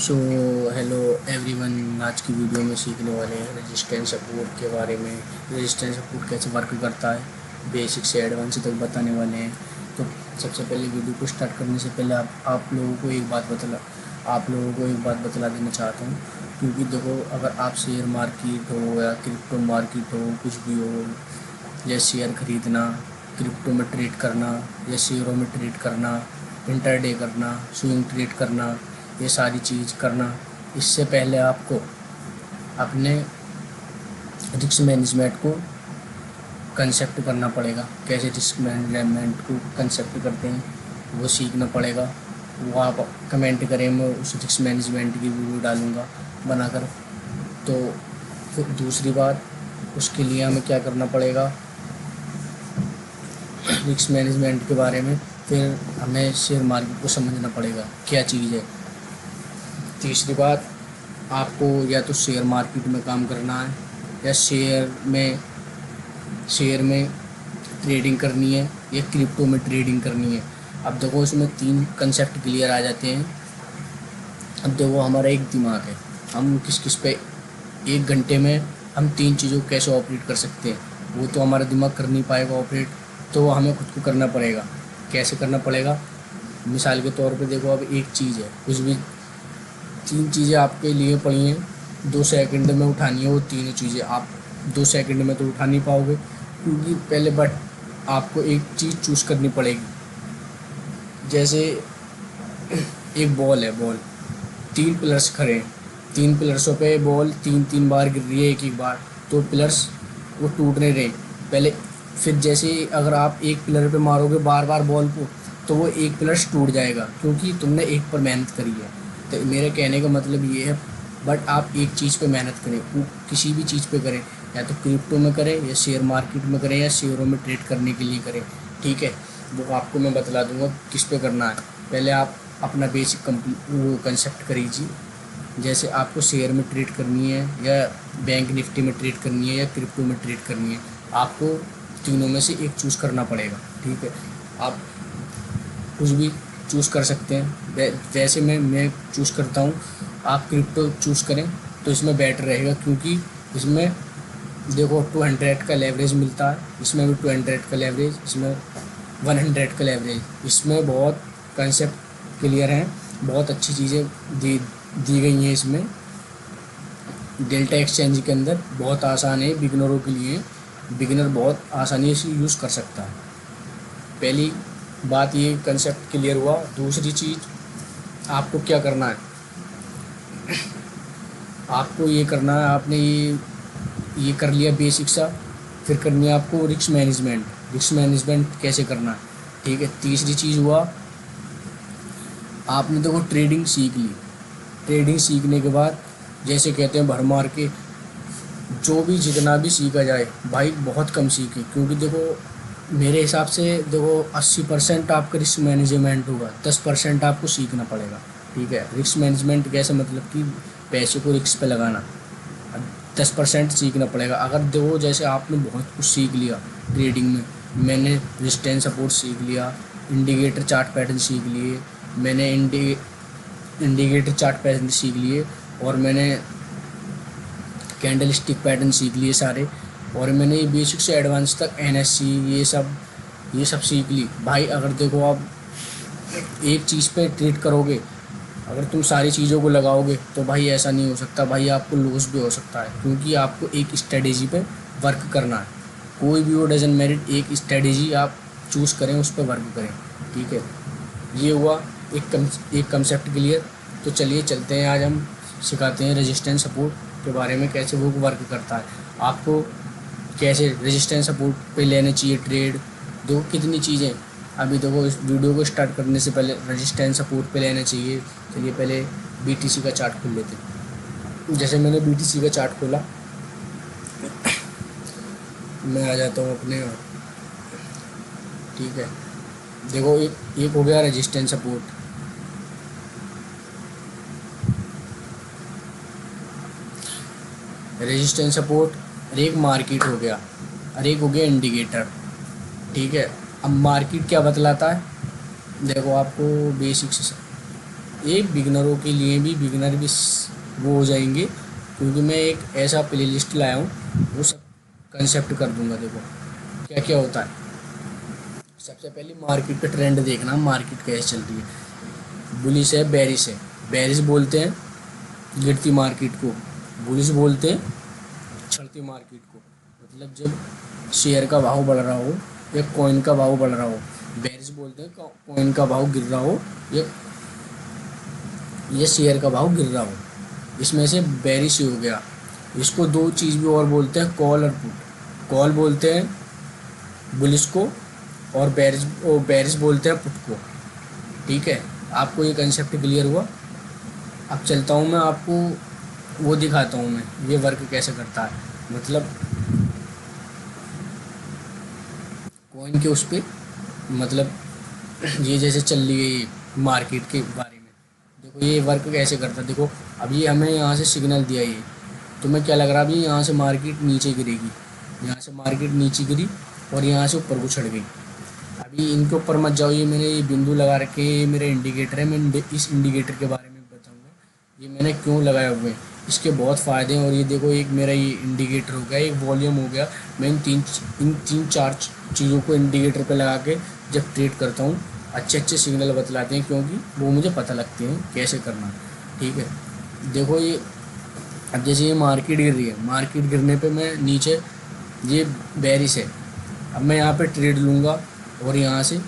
So hello everyone, आज की video में सीखने वाले हैं रेजिस्टेंस सपोर्ट के बारे में। रेजिस्टेंस सपोर्ट कैसे वर्क करता है, बेसिक से एडवांस तक बताने वाले हैं। तो सबसे पहले वीडियो को स्टार्ट करने से पहले आप लोगों को एक बात बतला देना चाहता हूँ। क्योंकि देखो, अगर आप शेयर मार्केट हो या क्रिप्टो मार्केट हो, कुछ भी हो, या शेयर खरीदना, क्रिप्टो में ट्रेड करना या शेयरों में ट्रेड करना, इंटरडे करना, स्विंग ट्रेड करना, ये सारी चीज़ करना, इससे पहले आपको अपने रिस्क मैनेजमेंट को कंसेप्ट करना पड़ेगा। कैसे रिस्क मैनेजमेंट को कंसेप्ट करते हैं वो सीखना पड़ेगा। वो आप कमेंट करें, मैं उस रिस्क मैनेजमेंट की वीडियो डालूँगा बनाकर। तो फिर दूसरी बात, उसके लिए हमें क्या करना पड़ेगा रिस्क मैनेजमेंट के बारे में, फिर हमें शेयर मार्केट को समझना पड़ेगा क्या चीज़ है। तीसरी बात, आपको या तो शेयर मार्केट में काम करना है या शेयर में ट्रेडिंग करनी है या क्रिप्टो में ट्रेडिंग करनी है। अब देखो, इसमें 3 कंसेप्ट क्लियर आ जाते हैं। अब देखो, हमारा एक दिमाग है, हम किस पे 1 घंटे में हम 3 चीज़ों को कैसे ऑपरेट कर सकते हैं, वो तो हमारा दिमाग कर नहीं पाएगा ऑपरेट। तो हमें खुद को करना पड़ेगा। कैसे करना पड़ेगा? मिसाल के तौर पे देखो, अब एक चीज़ है, कुछ भी 3 चीज़ें आपके लिए पड़ी हैं, 2 सेकंड में उठानी है। वो तीनों चीज़ें आप 2 सेकंड में तो उठा नहीं पाओगे, क्योंकि पहले बट आपको एक चीज़ चूज़ करनी पड़ेगी। जैसे एक बॉल है, बॉल 3 पिलर्स खड़े हैं, 3 पिलर्सों पे बॉल 3-3 बार गिर रही है एक एक बार, तो पिलर्स वो टूट नहीं रहे पहले। फिर जैसे अगर आप एक पिलर पे मारोगे बार बार बॉल को, तो वो एक पिलर्स टूट जाएगा, क्योंकि तुमने एक पर मेहनत करी है। तो मेरे कहने का मतलब ये है, बट आप एक चीज़ पे मेहनत करें, वो किसी भी चीज़ पे करें, या तो क्रिप्टो में करें या शेयर मार्केट में करें या शेयरों में ट्रेड करने के लिए करें। ठीक है, वो आपको मैं बतला दूंगा किस पे करना है। पहले आप अपना बेसिक वो कंसेप्ट करीजिए। जैसे आपको शेयर में ट्रेड करनी है या बैंक निफ्टी में ट्रेड करनी है या क्रिप्टो में ट्रेड करनी है, आपको तीनों में से एक चूज़ करना पड़ेगा। ठीक है, आप कुछ भी चूज़ कर सकते हैं। वैसे मैं चूज़ करता हूँ, आप क्रिप्टो चूज़ करें तो इसमें बेटर रहेगा, क्योंकि इसमें देखो 200 का लेवरेज मिलता है, इसमें भी 200 का लेवरेज, इसमें 100 का लेवरेज। इसमें बहुत कंसेप्ट क्लियर हैं, बहुत अच्छी चीज़ें दी गई हैं इसमें। डेल्टा एक्सचेंज के अंदर बहुत आसान है बिगिनरों के लिए, बिगिनर बहुत आसानी से यूज़ कर सकता है। पहली बात ये कंसेप्ट क्लियर हुआ। दूसरी चीज़, आपको क्या करना है, आपको ये करना है, आपने ये कर लिया बेसिक सा, फिर करनी है आपको रिस्क मैनेजमेंट। रिस्क मैनेजमेंट कैसे करना है, ठीक है। तीसरी चीज़ हुआ, आपने देखो ट्रेडिंग सीख ली। ट्रेडिंग सीखने के बाद जैसे कहते हैं भर मार के, जो भी जितना भी सीखा जाए भाई बहुत कम सीखे, क्योंकि देखो मेरे हिसाब से देखो 80% आपका रिस्क मैनेजमेंट होगा, 10% आपको सीखना पड़ेगा। ठीक है, रिस्क मैनेजमेंट कैसे, मतलब कि पैसे को रिस्क पे लगाना, 10% सीखना पड़ेगा। अगर देखो जैसे आपने बहुत कुछ सीख लिया ट्रेडिंग में, मैंने रेजिस्टेंस सपोर्ट सीख लिया, इंडिकेटर चार्ट पैटर्न सीख लिए, मैंने इंडिकेटर चार्ट पैटर्न सीख लिए, और मैंने कैंडल स्टिक पैटर्न सीख लिए सारे, और मैंने बेसिक से एडवांस तक NSE ये सब सीख ली। भाई अगर देखो आप एक चीज़ पे ट्रेड करोगे, अगर तुम सारी चीज़ों को लगाओगे तो भाई ऐसा नहीं हो सकता, भाई आपको लॉस भी हो सकता है, क्योंकि आपको एक स्ट्रेटेजी पे वर्क करना है। कोई भी वो डजन मेरिट, एक स्ट्रेटेजी आप चूज़ करें, उस पर वर्क करें। ठीक है, ये हुआ एक कंसेप्ट क्लियर। तो चलिए चलते हैं, आज हम सिखाते हैं रेजिस्टेंस सपोर्ट के बारे में, कैसे वो वर्क करता है, आपको कैसे रेजिस्टेंस सपोर्ट पे लेने चाहिए ट्रेड। देखो कितनी चीज़ें, अभी देखो इस वीडियो को स्टार्ट करने से पहले रेजिस्टेंस सपोर्ट पे लेना चाहिए। चलिए पहले BTC का चार्ट खोल लेते हैं। जैसे मैंने BTC का चार्ट खोला, मैं आ जाता हूँ अपने। ठीक है, देखो एक हो गया रेजिस्टेंस सपोर्ट, रेजिस्टेंस सपोर्ट, और एक मार्केट हो गया, और एक हो गया इंडिकेटर। ठीक है, अब मार्केट क्या बतलाता है, देखो आपको बेसिक से ये बिगनरों के लिए भी, बिगनर भी वो हो जाएंगे, क्योंकि मैं एक ऐसा प्लेलिस्ट लाया हूँ, वो सब कंसेप्ट कर दूंगा। देखो क्या क्या होता है। सबसे पहले मार्केट का ट्रेंड देखना, मार्केट कैसे चल रही है। बुलिश है, बेरिश है। बेरिश बोलते हैं गिरती मार्केट को, बुलिश बोलते हैं चढ़ती मार्केट को। मतलब जब शेयर का भाव बढ़ रहा हो या कॉइन का भाव बढ़ रहा हो। बेरिश बोलते हैं कॉइन का भाव गिर रहा हो या ये शेयर का भाव गिर रहा हो। इसमें से बेरिश हो गया। इसको दो चीज़ भी और बोलते हैं, कॉल और पुट। कॉल बोलते हैं बुलिश को, और बेरिश बोलते हैं पुट को। ठीक है, आपको ये कंसेप्ट क्लियर हुआ। अब चलता हूँ मैं आपको वो दिखाता हूँ मैं ये वर्क कैसे करता है। मतलब कॉइन के उस पर, मतलब ये जैसे चल रही है मार्केट के बारे में। देखो ये वर्क कैसे करता है। देखो अब ये हमें यहाँ से सिग्नल दिया, ये तुम्हें क्या लग रहा है अभी यहाँ से मार्केट नीचे गिरेगी, यहाँ से मार्केट नीचे गिरी और यहाँ से ऊपर को चढ़ गई। अभी इनके ऊपर मत जाओ, ये मैंने ये बिंदु लगा रखे हैं, ये मेरा इंडिकेटर है। मैं इस इंडिकेटर के बारे में बताऊँगा, ये मैंने क्यों लगाए हुए हैं, इसके बहुत फ़ायदे हैं। और ये देखो एक मेरा ये इंडिकेटर हो गया, एक वॉल्यूम हो गया। मैं इन तीन चार चीज़ों को इंडिकेटर पे लगा के जब ट्रेड करता हूँ, अच्छे अच्छे सिग्नल बतलाते हैं, क्योंकि वो मुझे पता लगते हैं कैसे करना। ठीक है, देखो ये अब जैसे ये मार्केट गिर रही है, मार्केट गिरने पे मैं नीचे, ये बेरिश है, अब मैं यहाँ पे ट्रेड लूँगा और यहाँ से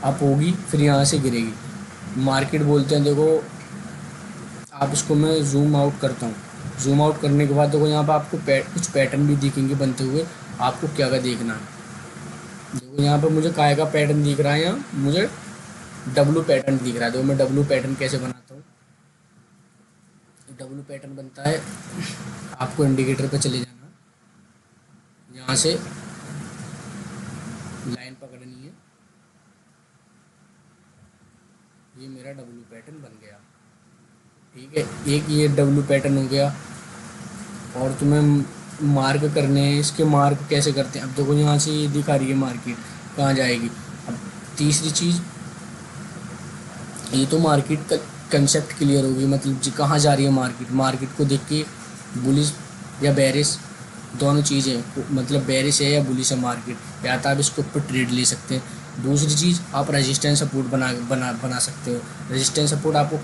अप होगी, फिर यहाँ से गिरेगी। मार्केट बोलते हैं, देखो आप इसको मैं जूम आउट करता हूँ। जूम आउट करने के बाद देखो यहाँ पर आपको कुछ पैटर्न भी दिखेंगे बनते हुए। आपको क्या क्या देखना है, देखो यहाँ पे मुझे काय का पैटर्न दिख रहा है, यहाँ मुझे डब्लू पैटर्न दिख रहा है। देखो मैं डब्लू पैटर्न कैसे बनाता हूँ। डब्लू पैटर्न बनता है, आपको इंडिकेटर पे चले जाना, यहाँ से लाइन पकड़नी है, ये मेरा डब्लू पैटर्न बन गया। ठीक है, एक ये डब्लू पैटर्न हो गया। और तुम्हें मार्क करने हैं, इसके मार्क कैसे करते हैं। अब देखो यहाँ से ये दिखा रही है मार्केट कहाँ जाएगी। अब तीसरी चीज़, ये तो मार्केट का कंसेप्ट क्लियर होगी, मतलब जी कहाँ जा रही है मार्केट। मार्केट को देख के बुलिश या बेरिश दोनों चीज़ें, मतलब बेरिश है या बुलिश है मार्केट, या तो आप इसके ऊपर ट्रेड ले सकते हैं। दूसरी चीज़, आप रेजिस्टेंस सपोर्ट बना सकते हो। रेजिस्टेंस सपोर्ट आपको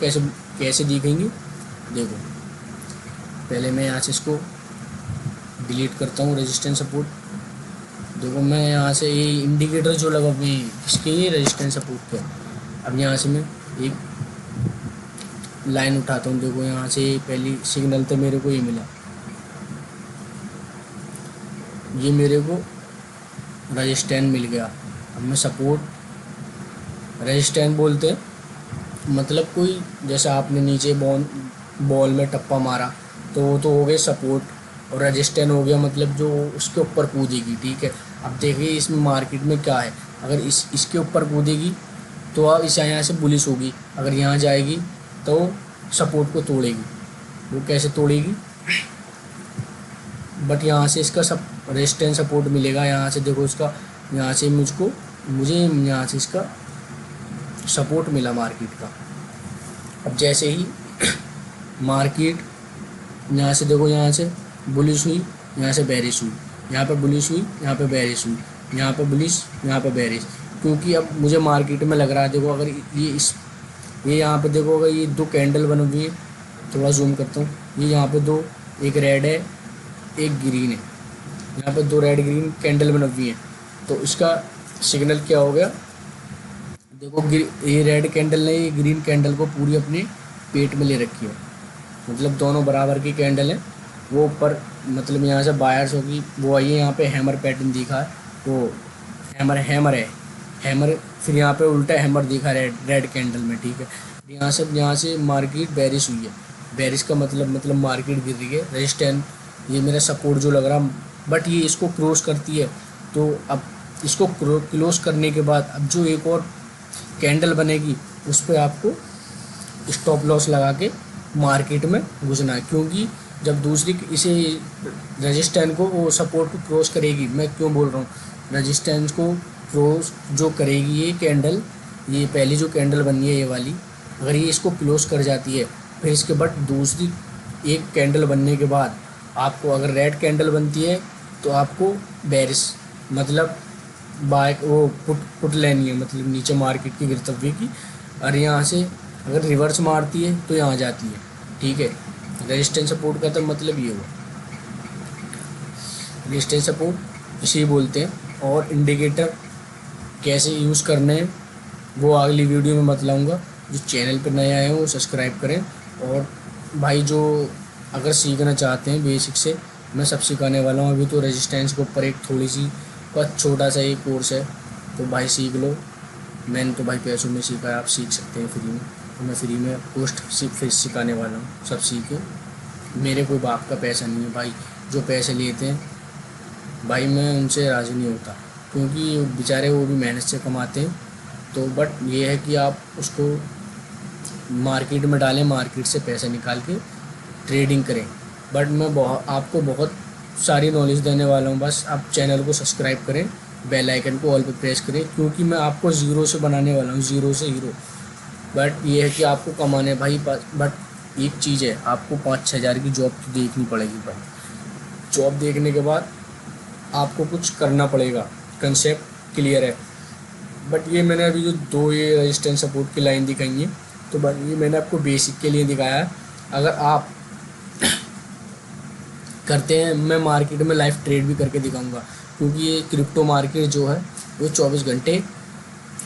कैसे दिखेंगे, देखो पहले मैं यहाँ से इसको डिलीट करता हूँ। रेजिस्टेंस सपोर्ट, देखो मैं यहाँ से ये इंडिकेटर जो लगा हुए हैं इसके, ये रेजिस्टेंस सपोर्ट के। अब यहाँ से मैं एक लाइन उठाता हूँ। देखो यहाँ से पहली सिग्नल तो मेरे को ये मिला, ये मेरे को रेजिस्टेंस मिल गया। अब मैं सपोर्ट, रेजिस्टेंस बोलते हैं मतलब कोई, जैसे आपने नीचे बॉल में टप्पा मारा तो वो तो हो गए सपोर्ट, और रेजिस्टेंस हो गया मतलब जो उसके ऊपर कूदेगी। ठीक है, अब देखिए इसमें मार्केट में क्या है, अगर इसके ऊपर कूदेगी तो अब इस यहाँ से बुलिश होगी, अगर यहाँ जाएगी तो सपोर्ट को तोड़ेगी। वो कैसे तोड़ेगी, बट यहाँ से इसका सब रेजिस्टेंस सपोर्ट मिलेगा। यहाँ से देखो इसका, यहाँ से मुझे यहाँ से इसका सपोर्ट मिला मार्केट का। अब जैसे ही मार्केट यहाँ से देखो, यहाँ से बुलिश हुई, यहाँ से बेरिश हुई, यहाँ पे बुलिश हुई, यहाँ पे बेरिश हुई, यहाँ पे बुलिश, यहाँ पे बेरिश। क्योंकि अब मुझे मार्केट में लग रहा है, देखो अगर ये यहाँ पे देखो, अगर ये दो कैंडल बनी हुई है, थोड़ा जूम करता हूँ, ये यहाँ पे दो, एक रेड है एक ग्रीन है, यहाँ पे दो रेड ग्रीन कैंडल बनी हुई है, तो इसका सिग्नल क्या हो गया। देखो ये रेड कैंडल ने ये ग्रीन कैंडल को पूरी अपने पेट में ले रखी है, मतलब दोनों बराबर की कैंडल है। वो ऊपर मतलब यहाँ से बायर्स होगी, वो आइए यहाँ पे हैमर पैटर्न दिखा है, वो हैमर है हैमर, फिर यहाँ पे उल्टा हैमर दिखा रेड कैंडल में। ठीक है, यहाँ से मार्केट बेरिश हुई है। बेरिश का मतलब मार्केट गिर रही है। रेजिस्टेंस, ये मेरा सपोर्ट जो लग रहा, बट ये इसको क्रॉस करती है, तो अब इसको क्लोज करने के बाद अब जो एक और कैंडल बनेगी उस पर आपको स्टॉप लॉस लगा के मार्केट में घुसना है। क्योंकि जब दूसरी इसे रेजिस्टेंस को, वो सपोर्ट को क्रॉस करेगी, मैं क्यों बोल रहा हूँ, रेजिस्टेंस को क्रॉस जो करेगी ये कैंडल, ये पहली जो कैंडल बनी है ये वाली, अगर ये इसको क्लोज कर जाती है, फिर इसके बाद दूसरी एक कैंडल बनने के बाद आपको अगर रेड कैंडल बनती है तो आपको बेरिश मतलब बाय वो पुट लेनी है, मतलब नीचे मार्केट की गिरते हुए की। और यहाँ से अगर रिवर्स मारती है तो यहाँ जाती है, ठीक है। रेजिस्टेंस सपोर्ट का तो मतलब ये हुआ, रेजिस्टेंस सपोर्ट इसे बोलते हैं। और इंडिकेटर कैसे यूज़ करने हैं वो अगली वीडियो में बतलाऊँगा। जो चैनल पर नए आए हैं वो सब्सक्राइब करें। और भाई जो अगर सीखना चाहते हैं बेसिक से, मैं सब सिखाने वाला हूँ। अभी तो रेजिस्टेंस के ऊपर एक थोड़ी सी बस छोटा सा एक कोर्स है, तो भाई सीख लो। मैंने तो भाई पैसों में सीखा है, आप सीख सकते हैं फ्री में। तो मैं फ्री में पोस्ट फिर सिखाने वाला हूँ, सब सीखे। मेरे कोई बाप का पैसा नहीं है भाई। जो पैसे लेते हैं भाई मैं उनसे राज़ी नहीं होता, क्योंकि बेचारे वो भी मेहनत से कमाते हैं। तो बट ये है कि आप उसको मार्केट में डालें, मार्केट से पैसे निकाल के ट्रेडिंग करें। बट मैं आपको बहुत सारी नॉलेज देने वाला हूँ। बस आप चैनल को सब्सक्राइब करें, बेल आइकन को ऑल पे प्रेस करें, क्योंकि मैं आपको ज़ीरो से बनाने वाला हूँ, ज़ीरो से हीरो। बट ये है कि आपको कमाने भाई, बट एक चीज़ है, आपको 5-6 हज़ार की जॉब तो देखनी पड़ेगी भाई। जॉब देखने के बाद आपको कुछ करना पड़ेगा, कंसेप्ट क्लियर है। बट ये मैंने अभी जो 2 ये रेजिस्टेंस सपोर्ट की लाइन दिखाई है, तो बस ये मैंने आपको बेसिक के लिए दिखाया है। अगर आप करते हैं, मैं मार्केट में लाइव ट्रेड भी करके दिखाऊंगा, क्योंकि ये क्रिप्टो मार्केट जो है वो 24 घंटे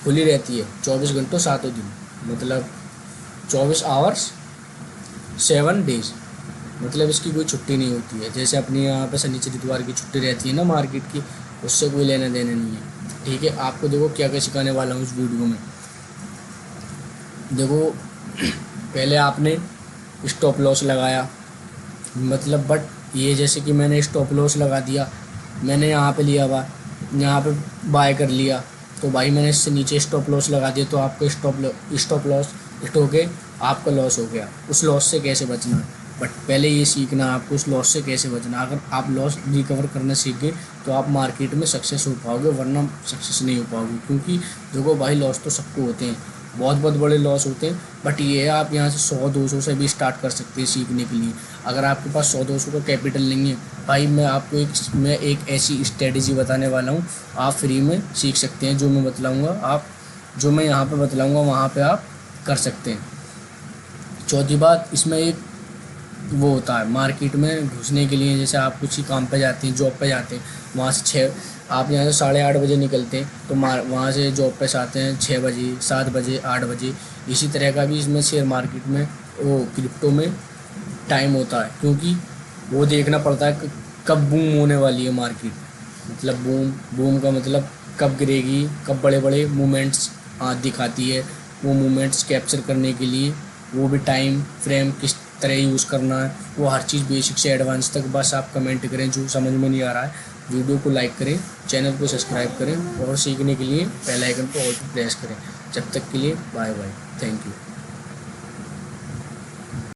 खुली रहती है, 24 घंटों 7 दिन, मतलब 24 आवर्स 7 डेज, मतलब इसकी कोई छुट्टी नहीं होती है। जैसे अपने यहाँ पे शनिचर इतवार की छुट्टी रहती है ना मार्केट की, उससे कोई लेना देना नहीं है, ठीक है। आपको देखो क्या क्या सिखाने वाला हूँ इस वीडियो में। देखो पहले आपने स्टॉप लॉस लगाया, मतलब बट ये जैसे कि मैंने स्टॉप लॉस लगा दिया, मैंने यहाँ पे लिया हुआ, यहाँ पे बाय कर लिया, तो भाई मैंने इससे नीचे स्टॉप लॉस लगा दिया, तो आपको स्टॉप लॉस हिट हो के आपका लॉस हो गया। उस लॉस से कैसे बचना है, बट पहले ये सीखना आपको उस लॉस से कैसे बचना। अगर आप लॉस रिकवर करना सीख गए तो आप मार्केट में सक्सेस हो पाओगे, वरना सक्सेस नहीं हो पाओगे। क्योंकि देखो भाई लॉस तो सबको होते हैं, बहुत बहुत बड़े लॉस होते हैं, बट ये है आप यहाँ से 100-200 से भी स्टार्ट कर सकते हैं सीखने के लिए। अगर आपके पास 100-200 का कैपिटल नहीं है भाई, मैं आपको मैं एक ऐसी स्ट्रेटेजी बताने वाला हूँ, आप फ्री में सीख सकते हैं। जो मैं बतलाऊँगा, आप जो मैं यहाँ पे बतलाऊँगा वहाँ पे आप कर सकते हैं। चौथी बात, इसमें एक वो होता है मार्केट में घुसने के लिए, जैसे आप कुछ ही काम पे जाते हैं, जॉब पे जाते हैं, वहाँ से आप यहाँ से 8:30 बजे निकलते हैं, तो वहाँ से जॉब पे से आते हैं 6 बजे, 7 बजे, 8 बजे। इसी तरह का भी इसमें शेयर मार्केट में वो क्रिप्टो में टाइम होता है, क्योंकि वो देखना पड़ता है कि कब बूम होने वाली है मार्केट, मतलब बूम का मतलब कब गिरेगी, कब बड़े बड़े मूवमेंट्स दिखाती है। वो मूवमेंट्स कैप्चर करने के लिए वो भी टाइम फ्रेम किस तरह यूज़ करना है, वो हर चीज़ बेसिक से एडवांस तक बस आप कमेंट करें। जो समझ में नहीं आ रहा है वीडियो को लाइक करें, चैनल को सब्सक्राइब करें, और सीखने के लिए बेल आइकन को ऑल पे प्रेस करें। जब तक के लिए बाय बाय, थैंक यू।